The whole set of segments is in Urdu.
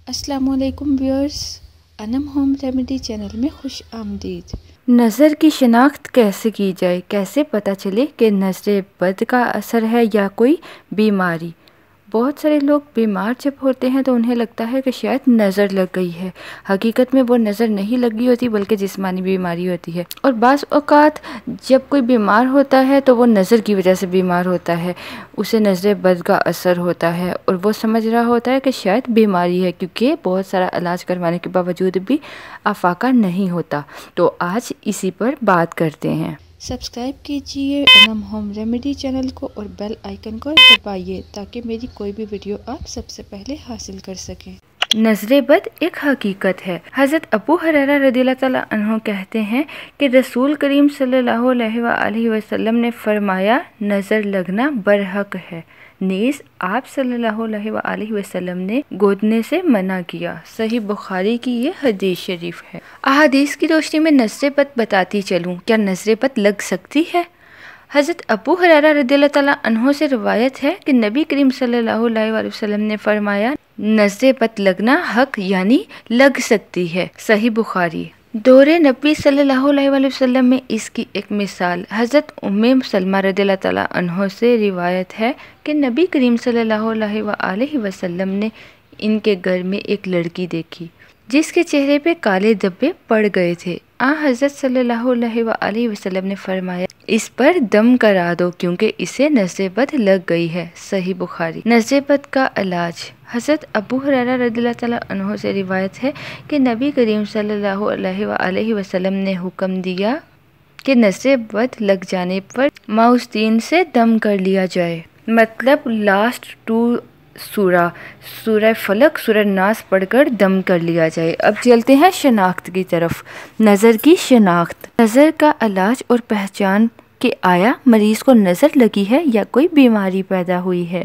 السلام علیکم ویورز، انم ہوم ریمیڈی چینل میں خوش آمدید۔ نظر کی شناخت کیسے کی جائے؟ کیسے پتہ چلے کہ نظر بد کا اثر ہے یا کوئی بیماری؟ بہت سارے لوگ بیمار جب ہوتے ہیں تو انہیں لگتا ہے کہ شاید نظر لگ گئی ہے۔ حقیقت میں وہ نظر نہیں لگی ہوتی بلکہ جسمانی بیماری ہوتی ہے، اور بعض اوقات جب کوئی بیمار ہوتا ہے تو وہ نظر کی وجہ سے بیمار ہوتا ہے، اسے نظر بد کا اثر ہوتا ہے اور وہ سمجھ رہا ہوتا ہے کہ شاید بیماری ہے، کیونکہ بہت سارا علاج کروانے کے باوجود بھی افاقہ نہیں ہوتا۔ تو آج اسی پر بات کرتے ہیں۔ سبسکرائب کیجئے انم ہوم ریمیڈی چینل کو اور بیل آئیکن کو دبائیے تاکہ میری کوئی بھی ویڈیو آپ سب سے پہلے حاصل کر سکیں۔ نظر بد ایک حقیقت ہے۔ حضرت ابو ہریرہ رضی اللہ تعالیٰ عنہ کہتے ہیں کہ رسول کریم صلی اللہ علیہ وآلہ وسلم نے فرمایا، نظر لگنا برحق ہے، نیز آپ صلی اللہ علیہ وآلہ وسلم نے گودنے سے منع کیا۔ صحیح بخاری کی یہ حدیث شریف ہے۔ احادیث کی روشنی میں نظر بد بتاتی چلوں، کیا نظر بد لگ سکتی ہے؟ حضرت ابو ہریرہ رضی اللہ تعالیٰ عنہ سے روایت ہے کہ نبی کریم صلی اللہ علیہ وآلہ وسلم نے فرمایا، نظر بد لگنا حق یعنی لگ سکتی ہے۔ صحیح بخاری۔ دور نبی صلی اللہ علیہ وآلہ وسلم میں اس کی ایک مثال حضرت ام سلمہ رضی اللہ تعالیٰ عنہ سے روایت ہے کہ نبی کریم صلی اللہ علیہ وآلہ وسلم نے ان کے گھر میں ایک لڑکی دیکھی جس کے چہرے پہ کالے دھبے پڑ گئے تھے۔ حضرت صلی اللہ علیہ وآلہ وسلم نے فرمایا، اس پر دم کرا دو کیونکہ اسے نظر بد لگ گئی ہے۔ صحیح بخاری۔ نظر بد کا علاج۔ حضرت ابو ہریرہ رضی اللہ تعالیٰ عنہ سے روایت ہے کہ نبی کریم صلی اللہ علیہ وآلہ وسلم نے حکم دیا کہ نظر بد لگ جانے پر معوذتین سے دم کر لیا جائے، مطلب لاسٹ 2 سورہ فلق، سورہ ناس پڑھ کر دم کر لیا جائے۔ اب چلتے ہیں شناخت کی طرف۔ نظر کی شناخت، نظر کا علاج اور پہچان کہ آیا مریض کو نظر لگی ہے یا کوئی بیماری پیدا ہوئی ہے۔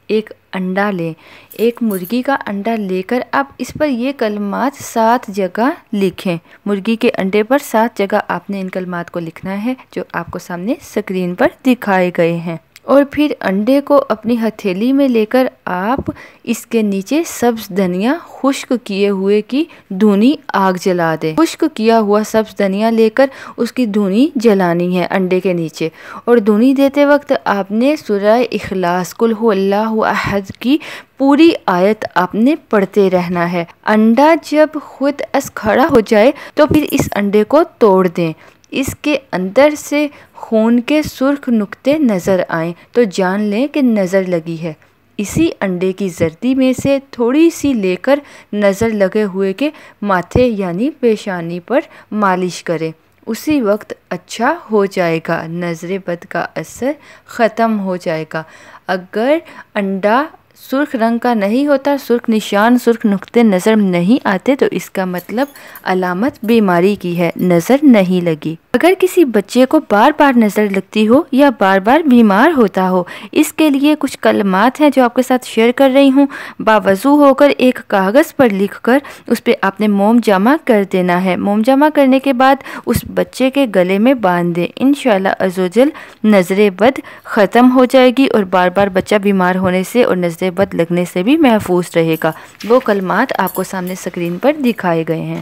ایک انڈا لیں، ایک مرغی کا انڈا لے کر آپ اس پر یہ کلمات 7 جگہ لکھیں۔ مرغی کے انڈے پر 7 جگہ آپ نے ان کلمات کو لکھنا ہے جو آپ کو سامنے اسکرین پر دکھائے گئے ہیں، اور پھر انڈے کو اپنی ہتھیلی میں لے کر آپ اس کے نیچے سبز دھنیا خشک کیے ہوئے کی دھونی آگ جلا دیں۔ خشک کیا ہوا سبز دھنیا لے کر اس کی دھونی جلانی ہے انڈے کے نیچے، اور دھونی دیتے وقت آپ نے سورہ اخلاص قل هو اللہ احد کی پوری آیت آپ نے پڑھتے رہنا ہے۔ انڈا جب خود از کھڑا ہو جائے تو پھر اس انڈے کو توڑ دیں۔ اس کے اندر سے خون کے سرخ نقطے نظر آئیں تو جان لیں کہ نظر لگی ہے۔ اسی انڈے کی زردی میں سے تھوڑی سی لے کر نظر لگے ہوئے کے ماتھے یعنی پیشانی پر مالش کریں، اسی وقت اچھا ہو جائے گا، نظر بد کا اثر ختم ہو جائے گا۔ اگر انڈا سرخ رنگ کا نہیں ہوتا، سرخ نشان، سرخ نقطے نظر نہیں آتے تو اس کا مطلب علامت بیماری کی ہے، نظر نہیں لگی۔ اگر کسی بچے کو بار بار نظر لگتی ہو یا بار بار بیمار ہوتا ہو، اس کے لیے کچھ کلمات ہیں جو آپ کے ساتھ شیئر کر رہی ہوں۔ باوضو ہو کر ایک کاغذ پر لکھ کر اس پہ آپ نے موم جمع کر دینا ہے۔ موم جمع کرنے کے بعد اس بچے کے گلے میں باندھ دیں، انشاءاللہ عزوجل نظر بد ختم ہو جائے گی اور بار بار بچہ بیمار ہونے سے اور نظر بد لگنے سے بھی محفوظ رہے گا۔ وہ کلمات آپ کو سامنے اسکرین پر دکھائے گئے ہیں۔